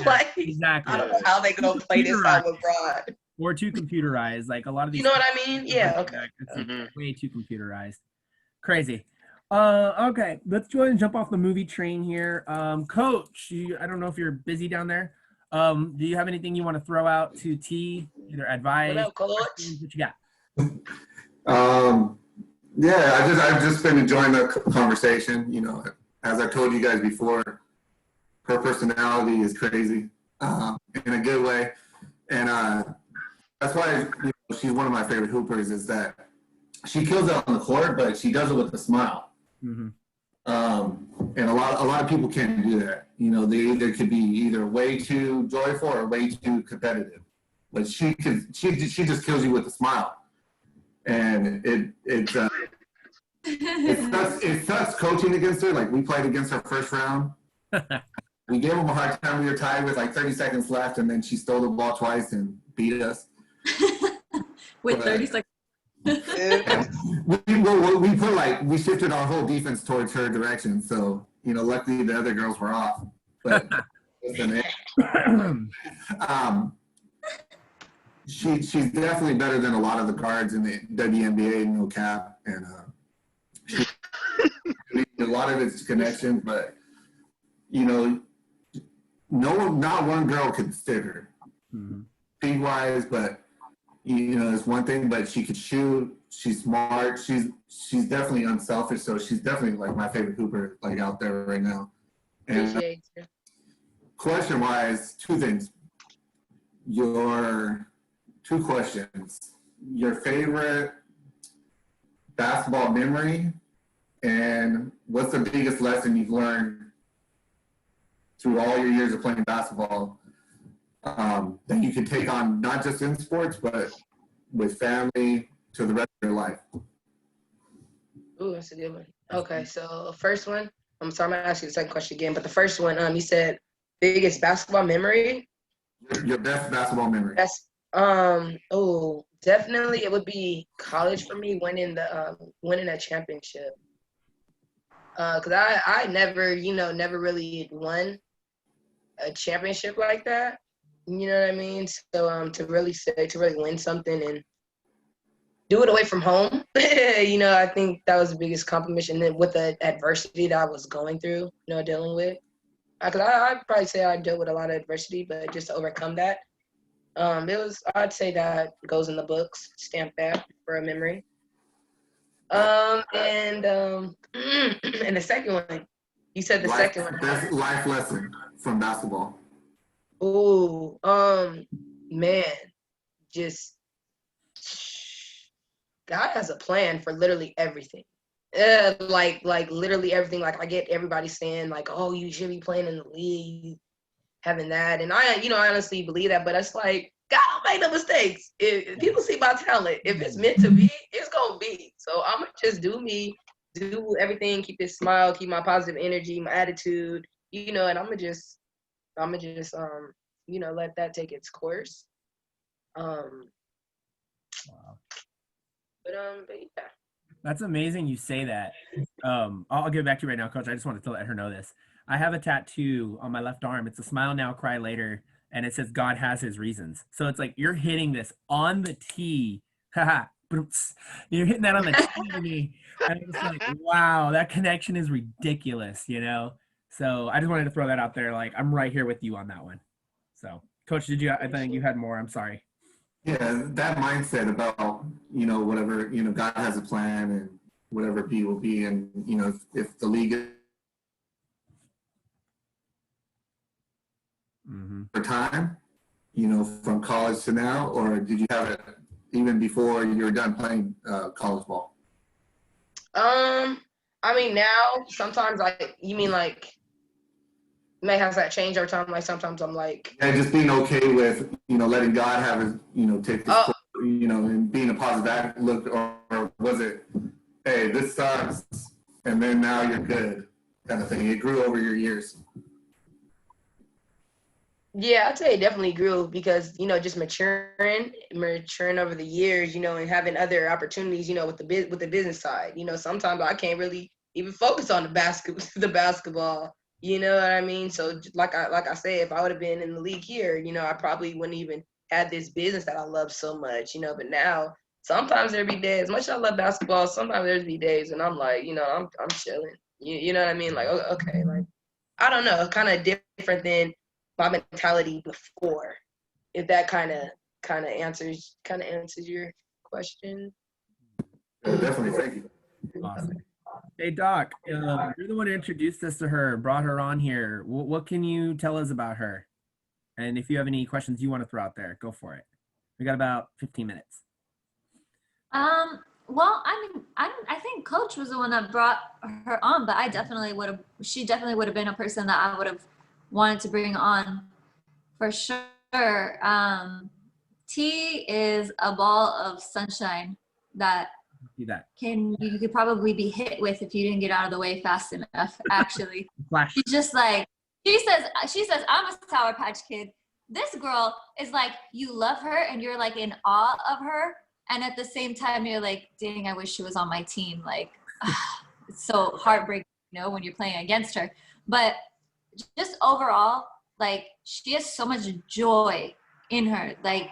Like Exactly. I don't know how they gonna play this out with Braun. Or too computerized. Like a lot of these. You know what I mean? Yeah. Okay. It's like way too computerized. Crazy. Okay, let's go ahead and jump off the movie train here. Coach, I don't know if you're busy down there. Do you have anything you want to throw out to T, either advice? What up, Coach? What you got? Yeah, I've just been enjoying the conversation. You know, as I told you guys before, her personality is crazy in a good way, and that's why she's one of my favorite hoopers. Is that she kills it on the court, but she does it with a smile. Mm-hmm. And a lot of people can't do that. You know, they either could be either way too joyful or way too competitive. But she just kills you with a smile, and it sucks coaching against her. Like we played against her first round. We gave them a hard time. We were tied with like 30 seconds left, and then she stole the ball twice and beat us. With 30 seconds. we shifted our whole defense towards her direction. So, you know, luckily the other girls were off. But she's definitely better than a lot of the guards in the WNBA, no cap, and a lot of it's connections, but you know, not one girl could stick her. Speed wise, but you know, it's one thing, but she could shoot. She's smart. She's definitely unselfish. So she's definitely like my favorite hooper, like out there right now. And question wise, two things. Two questions. Your favorite basketball memory, and what's the biggest lesson you've learned through all your years of playing basketball that you can take on not just in sports, but with family to the rest of your life? Ooh, that's a good one. Okay, so first one, I'm sorry, I'm gonna ask you the second question again, but the first one, you said biggest basketball memory. Your best basketball memory. Definitely it would be college for me, winning a championship. Cause I never really won a championship like that. You know what I mean? So to really win something and do it away from home, you know, I think that was the biggest compliment. And then with the adversity that I was going through, you know, dealing with, because I'd probably say I dealt with a lot of adversity, but just to overcome that, I'd say that goes in the books, stamp that for a memory. And the second one, you said the second one. Best life lesson from basketball. Ooh, man, just God has a plan for literally everything. Like literally everything. Like I get everybody saying like, oh, you should be playing in the league, having that, and I honestly believe that. But it's like God don't make no mistakes. If people see my talent, if it's meant to be, it's gonna be. So I'm gonna just do me, do everything, keep this smile, keep my positive energy, my attitude, you know, and I'm gonna just you know, let that take its course. Wow. But yeah. That's amazing you say that. I'll get back to you right now, Coach. I just wanted to let her know this. I have a tattoo on my left arm. It's a smile now, cry later. And it says God has his reasons. So it's like you're hitting this on the tee. Haha. You're hitting that on the tee to me. And I'm just like, wow, that connection is ridiculous, you know? So I just wanted to throw that out there. Like, I'm right here with you on that one. So, Coach, I think you had more. I'm sorry. Yeah, that mindset about, you know, whatever, you know, God has a plan and whatever be will be. And, you know, if the league for time, you know, from college to now, or did you have it even before you were done playing college ball? I mean, now sometimes may have that change over time. Like sometimes I'm like, and just being okay with, you know, letting God have his, you know, take this, you know, and being a positive look, or was it, hey, this sucks, and then now you're good, kind of thing? It grew over your years. Yeah, I'd say it definitely grew because, you know, just maturing over the years, you know, and having other opportunities, you know, with the business side. You know, sometimes I can't really, even focus on the basketball. You know what I mean? So like I said, if I would have been in the league here, you know, I probably wouldn't even had this business that I love so much, you know. But now, sometimes there be days, much as I love basketball, sometimes there's be days and I'm like, you know, I'm chilling. You know what I mean? Like, okay, like, I don't know, kind of different than my mentality before. If that kind of answers your question. Yeah, definitely. Thank you. Awesome. Hey Doc, you're the one who introduced us to her, brought her on here. What can you tell us about her? And if you have any questions you want to throw out there, go for it. We got about 15 minutes. Well, I mean, I think Coach was the one that brought her on, but she definitely would have been a person that I would have wanted to bring on for sure. T is a ball of sunshine that you could probably be hit with if you didn't get out of the way fast enough. Actually, she's just like, she says I'm a Sour Patch Kid. This girl is like, you love her and you're like in awe of her, and at the same time you're like, dang, I wish she was on my team. Like, it's so heartbreaking, you know, when you're playing against her. But just overall, like, she has so much joy in her. Like,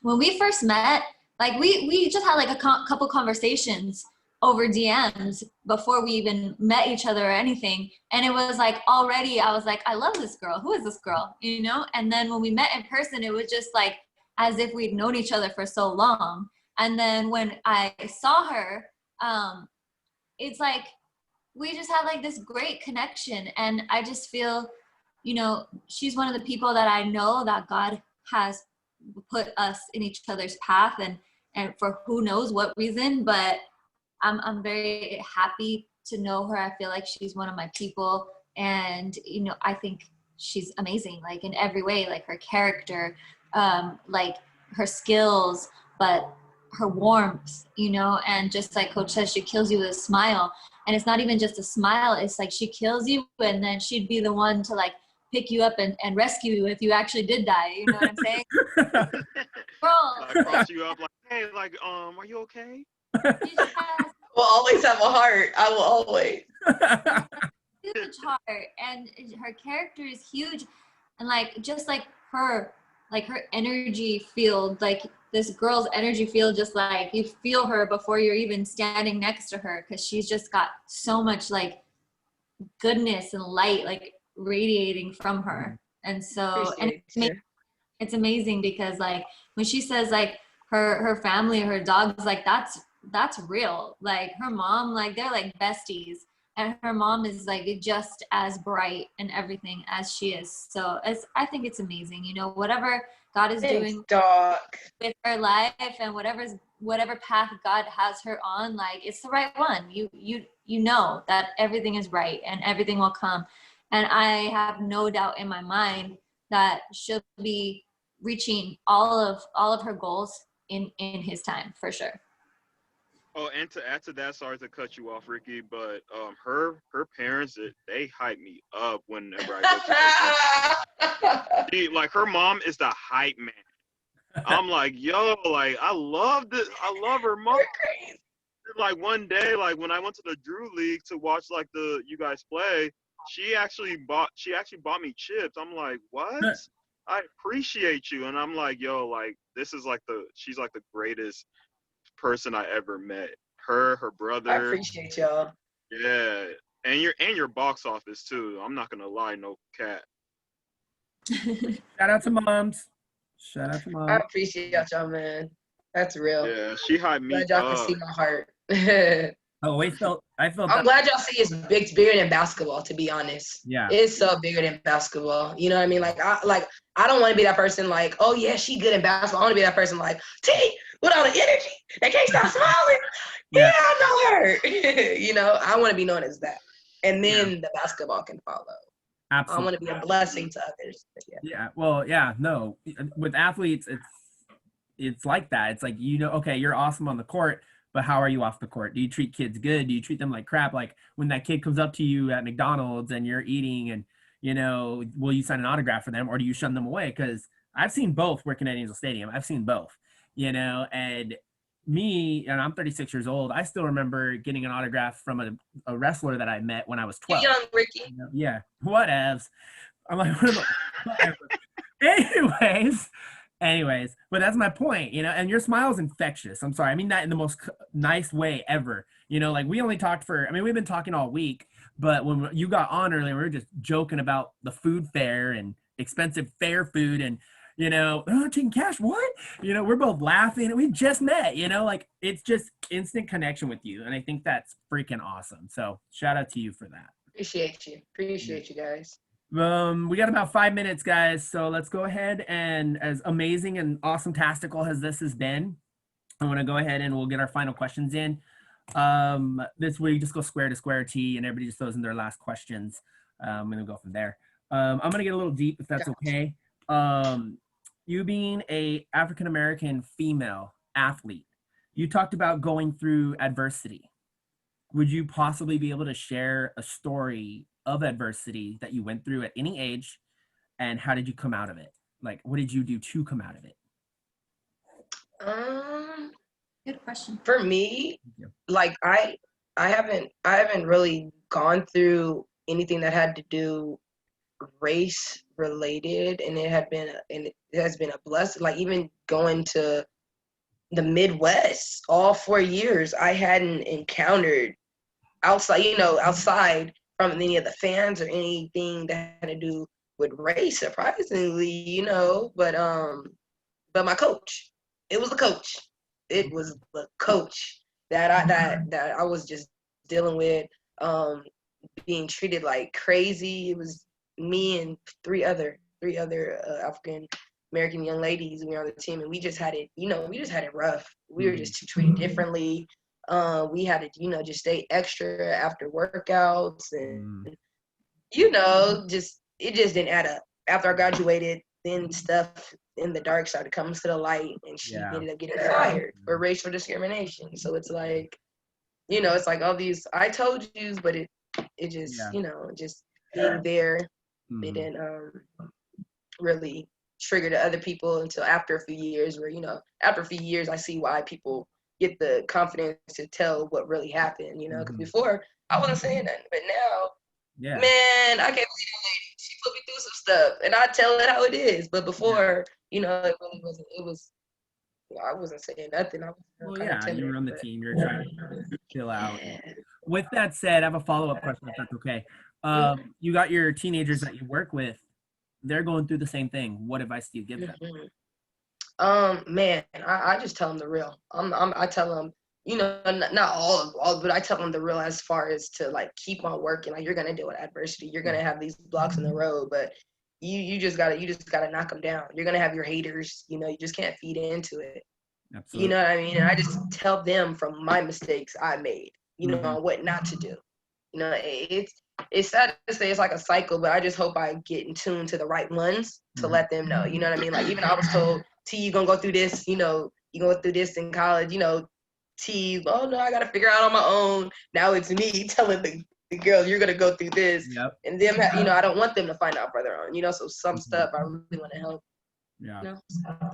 when we first met, like, we just had like a couple conversations over DMs before we even met each other or anything. And it was like, already I was like, I love this girl. Who is this girl? You know? And then when we met in person, it was just like as if we'd known each other for so long. And then when I saw her, it's like we just had like this great connection. And I just feel, you know, she's one of the people that I know that God has put us in each other's path, and for who knows what reason, but I'm very happy to know her. I feel like she's one of my people, and, you know, I think she's amazing, like in every way, like her character, like her skills, but her warmth, you know, and just like Coach says, she kills you with a smile. And it's not even just a smile, it's like she kills you, and then she'd be the one to like pick you up and rescue you if you actually did die. You know what I'm saying? Girl, like cross you up, like, hey, like, are you okay? she just has Will always have a heart. I will always. huge heart, and her character is huge, and like just like her energy field, like this girl's energy field, just like you feel her before you're even standing next to her, because she's just got so much like goodness and light like radiating from her. And so it's amazing because like when she says like her family, her dogs, like that's real. Like her mom, like they're like besties, and her mom is like just as bright and everything as she is. So I think it's amazing, you know, whatever God is doing with her life, and whatever path God has her on, like it's the right one. You know that everything is right and everything will come. And I have no doubt in my mind that she'll be reaching all of her goals in his time, for sure. Oh, and to add to that, sorry to cut you off, Ricky, but her parents, they hype me up whenever I go to the like, her mom is the hype man. I'm like, yo, like, I love her mom. Like one day, like when I went to the Drew League to watch like you guys play, she actually bought me chips. I'm like, what? I appreciate you. And I'm like, yo, like, this is like she's like the greatest person I ever met. Her brother. I appreciate y'all. Yeah. And your box office too. I'm not gonna lie, no cat. Shout out to moms. I appreciate y'all, man. That's real. Yeah, she hyped me up. Glad y'all can see my heart. Oh, I felt I'm glad y'all see it's bigger than basketball, to be honest. Yeah. It's so bigger than basketball. You know what I mean? Like I don't want to be that person like, oh yeah, she good in basketball. I want to be that person like, T, with all the energy, they can't stop smiling. Yeah, I know her. You know, I want to be known as that. And then the basketball can follow. Absolutely. I want to be a blessing to others. Yeah. Well, yeah, no. With athletes, it's like that. It's like, you know, okay, you're awesome on the court, but how are you off the court? Do you treat kids good? Do you treat them like crap? Like when that kid comes up to you at McDonald's and you're eating, and, you know, will you sign an autograph for them, or do you shun them away? Because I've seen both working at Angel Stadium. I've seen both, you know, and me, and I'm 36 years old, I still remember getting an autograph from a wrestler that I met when I was 12. Young Ricky. You know? Yeah, whatevs. I'm like, whatever. Anyways, but that's my point, you know, and your smile is infectious. I'm sorry. I mean that in the most nice way ever. You know, like we only talked we've been talking all week, but when you got on earlier, we were just joking about the food fair and expensive fair food and, you know, oh, taking cash, what? You know, we're both laughing and we just met, you know, like it's just instant connection with you. And I think that's freaking awesome. So shout out to you for that. Appreciate you guys. We got about 5 minutes, guys. So let's go ahead and as amazing and awesome tastical as this has been, I'm going to go ahead and we'll get our final questions in. This way, just go square to square T and everybody just throws in their last questions. I'm going to go from there. I'm going to get a little deep if that's okay. You being a African-American female athlete, you talked about going through adversity. Would you possibly be able to share a story of adversity that you went through at any age, and how did you come out of it? Like, what did you do to come out of it? Good question. For me, like I haven't really gone through anything that had to do race related, and it has been a blessing. Like even going to the Midwest, all 4 years, I hadn't encountered outside from any of the fans or anything that had to do with race, surprisingly, you know. But my coach, it was the coach. It was the coach that I was just dealing with, being treated like crazy. It was me and three other African American young ladies. We were on the team, and we just had it rough. We were just treated differently. We had to, just stay extra after workouts, and it just didn't add up. After I graduated, then stuff in the dark started coming to the light, and she ended up getting fired for racial discrimination. So it's like, it's like all these I told yous, but it just, just being there, it didn't really trigger to other people until after a few years, where after a few years I see why people get the confidence to tell what really happened, because before I wasn't saying nothing, but now, man, I can't believe the lady. She put me through some stuff, and I tell it how it is. But before, it really wasn't. It was, I wasn't saying nothing. I was you were on the team. You're trying to chill out. With that said, I have a follow-up question, if that's okay. You got your teenagers that you work with. They're going through the same thing. What advice do you give them? Man, I just tell them the real. I tell them, not all, but I tell them the real, as far as to like keep on working. Like, you're gonna deal with adversity. You're gonna have these blocks in the road, but you just gotta knock them down. You're gonna have your haters. You just can't feed into it. Absolutely. You know what I mean? And I just tell them from my mistakes I made. On what not to do. It's sad to say it's like a cycle, but I just hope I get in tune to the right ones to let them know. You know what I mean? Like, even I was told, T, you're gonna go through this, you go through this in college, T, oh no, I gotta figure out on my own. Now it's me telling the girl, you're gonna go through this. Yep. And them, I don't want them to find out further on, so some stuff I really want to help. Yeah.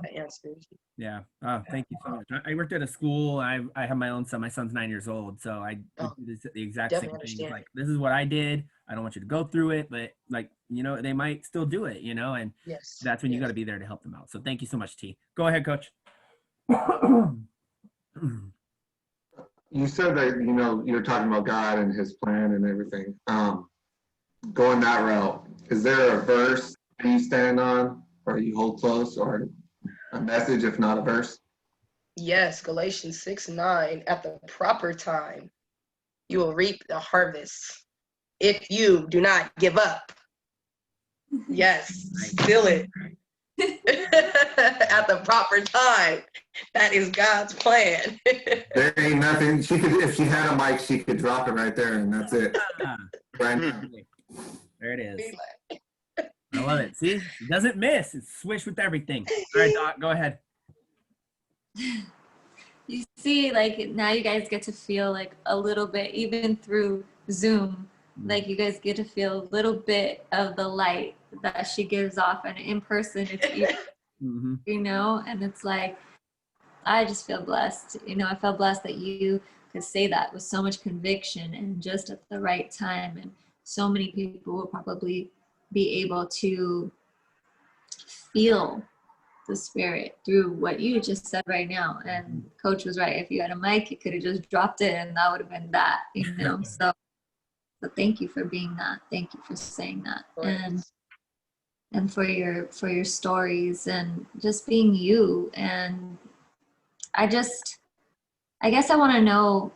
The answers. Yeah. Oh, thank you so much. I worked at a school. I have my own son. My son's 9 years old. So I do the exact same thing. Like, this is what I did. I don't want you to go through it, but like, they might still do it, and that's when you got to be there to help them out. So thank you so much, T. Go ahead, Coach. You said that, you're talking about God and his plan and everything. Going that route, is there a verse that you stand on or you hold close, or a message, if not a verse? Yes, Galatians 6:9, at the proper time, you will reap the harvest if you do not give up. Yes, feel it. At the proper time. That is God's plan. There ain't nothing. She could, if she had a mic, she could drop it right there, and that's it. Right. There it is. I love it. See, it doesn't miss. It's swish with everything. All right, Doc, go ahead. You see, like, now you guys get to feel like a little bit, even through Zoom, like you guys get to feel a little bit of the light that she gives off, and in person it's even, and it's like, I just feel blessed. You know, I felt blessed that you could say that with so much conviction and just at the right time. And so many people will probably be able to feel the spirit through what you just said right now. And Coach was right. If you had a mic, you could have just dropped it and that would have been that, you know. So thank you for being that. Thank you for saying that. And for your stories and just being you. And I guess I want to know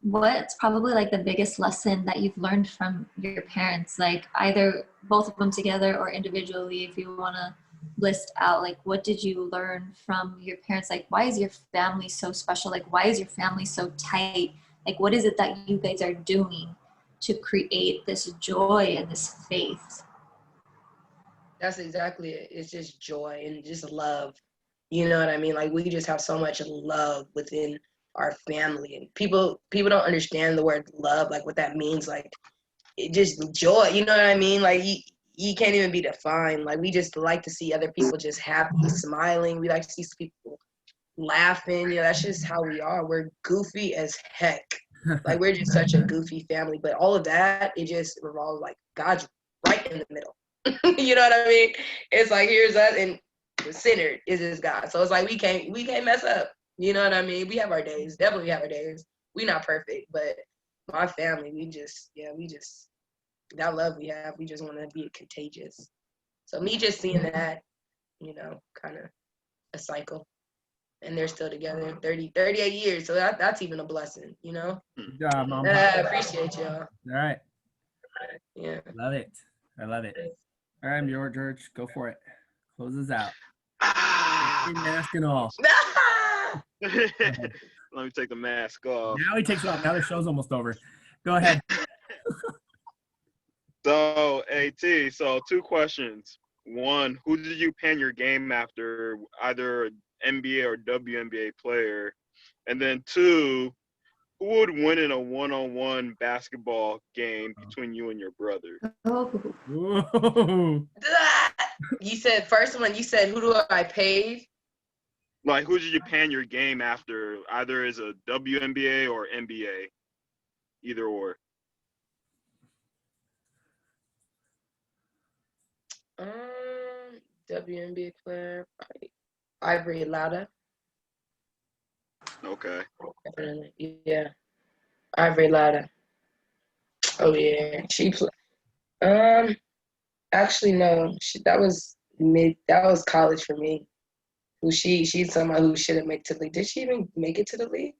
what's probably like the biggest lesson that you've learned from your parents, like either both of them together or individually, if you want to list out, like what did you learn from your parents? Like, why is your family so special? Like, why is your family so tight? Like, what is it that you guys are doing to create this joy and this faith? That's exactly it. It's just joy and just love. You know what I mean? Like, we just have so much love within our family, and people don't understand the word love, like what that means. Like, it just joy. You know what I mean? Like, you can't even be defined. Like, we just like to see other people just happy, smiling. We like to see people laughing. You know, that's just how we are. We're goofy as heck. Like, we're just such a goofy family. But all of that, it just revolves like God's right in the middle. You know what I mean? It's like, here's us, and the center is his God. So it's like we can't mess up. You know what I mean? We have our days. Definitely have our days. We're not perfect, but my family, we just that love we have, we just want to be contagious. So me just seeing that, you know, kind of a cycle. And they're still together 38 years. So that's even a blessing, you know? Good job, Mom. I appreciate y'all. All right. Yeah. Love it. I love it. All right, George, go for it. Close us out. Mask and all. Let me take the mask off. Now he takes it off. Now the show's almost over. Go ahead. So, AT, so 2 questions. One, who did you pan your game after, either NBA or WNBA player? And then 2, who would win in a one-on-one basketball game between you and your brother? Ooh. You said first one, you said, who do I pay? Like, who did you pan your game after, either as a WNBA or NBA? Either or. WNBA player, Ivory Lauda. Okay. Definitely, yeah. Ivory Lauda. Oh yeah, she actually no, that was college for me. She's someone who shouldn't make it to the league. Did she even make it to the league?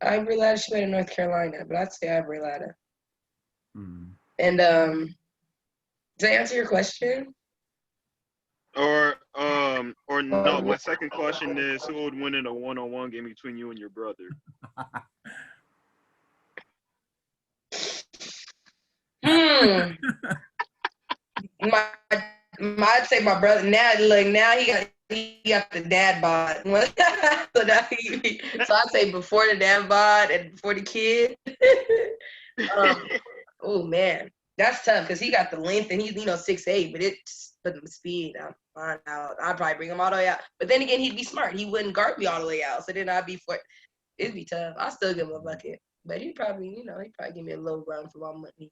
Ivory Lauda, she played in North Carolina, but I'd say Ivory Lauda. And to answer your question? Or no, my second question is, who would win in a one-on-one game between you and your brother? I'd say my brother. Now he got the dad bod. So I'd say before the dad bod and before the kid. Oh man, that's tough because he got the length and he's 6'8", but it's the speed. I'm fine out. I'd probably bring him all the way out. But then again, he'd be smart. He wouldn't guard me all the way out. So then it'd be tough. I'll still give him a bucket. But he'd probably give me a little run for my money.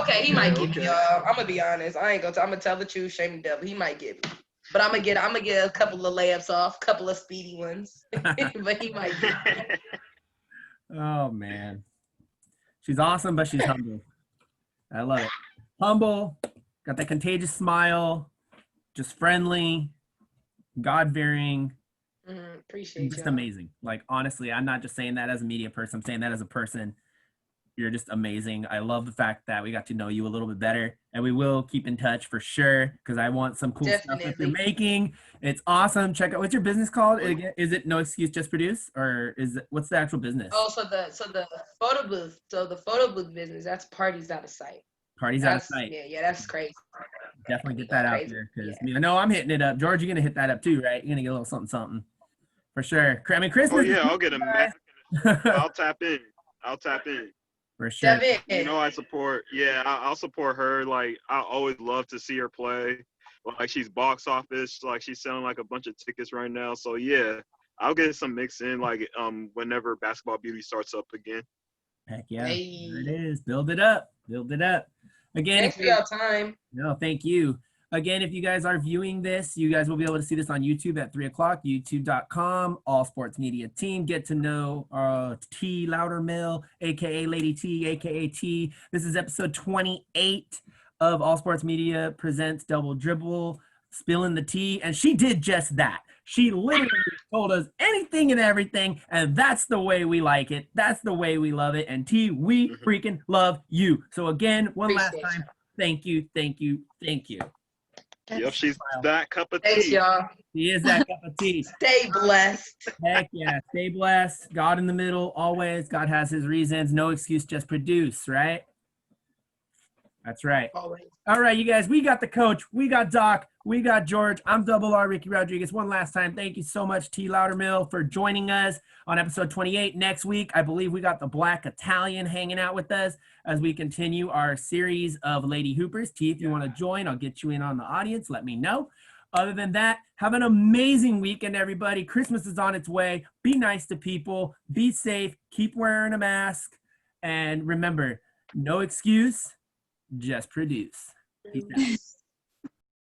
Okay, he might give me. I'm gonna be honest. I'm gonna tell the truth. Shame the devil. He might give me. But I'm gonna get a couple of layups off, a couple of speedy ones. But he might give me. Oh man, she's awesome, but she's humble. I love it. Humble, got that contagious smile, just friendly, God-fearing. Appreciate just y'all. Amazing. Like, honestly, I'm not just saying that as a media person. I'm saying that as a person. You're just amazing. I love the fact that we got to know you a little bit better, and we will keep in touch for sure because I want some cool stuff that you're making. It's awesome. Check out, what's your business called? Is it No Excuse Just Produce, or what's the actual business? Oh, so the photo booth. So the photo booth business, that's Parties Out of Sight. Parties Out of Sight. Yeah, that's crazy. Definitely get that out there because I know I'm hitting it up. George, you're gonna hit that up too, right? You're gonna get a little something for sure. I mean, Christmas. Oh yeah, I'll get a mask. I'll tap in. For sure. I support. Yeah, I'll support her. Like, I always love to see her play. Like she's box office, like she's selling like a bunch of tickets right now. So yeah, I'll get some mix in like whenever Basketball Beauty starts up again. Heck yeah. Hey. There it is. Build it up. Build it up. Again, Thanks if for your time. no, thank you. Again, if you guys are viewing this, you guys will be able to see this on YouTube at 3 o'clock, youtube.com, All Sports Media Team. Get to know T Loudermill, aka Lady T, aka T. This is episode 28 of All Sports Media presents Double Dribble, spilling the tea, and she did just that. She literally told us anything and everything, and that's the way we like it. That's the way we love it. And T, we freaking love you. So again, one last time, thank you, thank you, thank you. Yep, she's that cup of tea. Thanks, y'all. She is that cup of tea. Stay blessed. Heck yeah, stay blessed. God in the middle, always. God has his reasons. No excuse, just produce, right? That's right. Always. All right, you guys, we got the coach, we got Doc, we got George. I'm Dubl R. Ricky Rodriguez. One last time, thank you so much, T. Loudermill, for joining us on episode 28. Next week, I believe we got the Black Italian hanging out with us as we continue our series of Lady Hoopers. T, if you want to join, I'll get you in on the audience. Let me know. Other than that, have an amazing weekend, everybody. Christmas is on its way. Be nice to people. Be safe. Keep wearing a mask. And remember, no excuse, just produce. Peace out.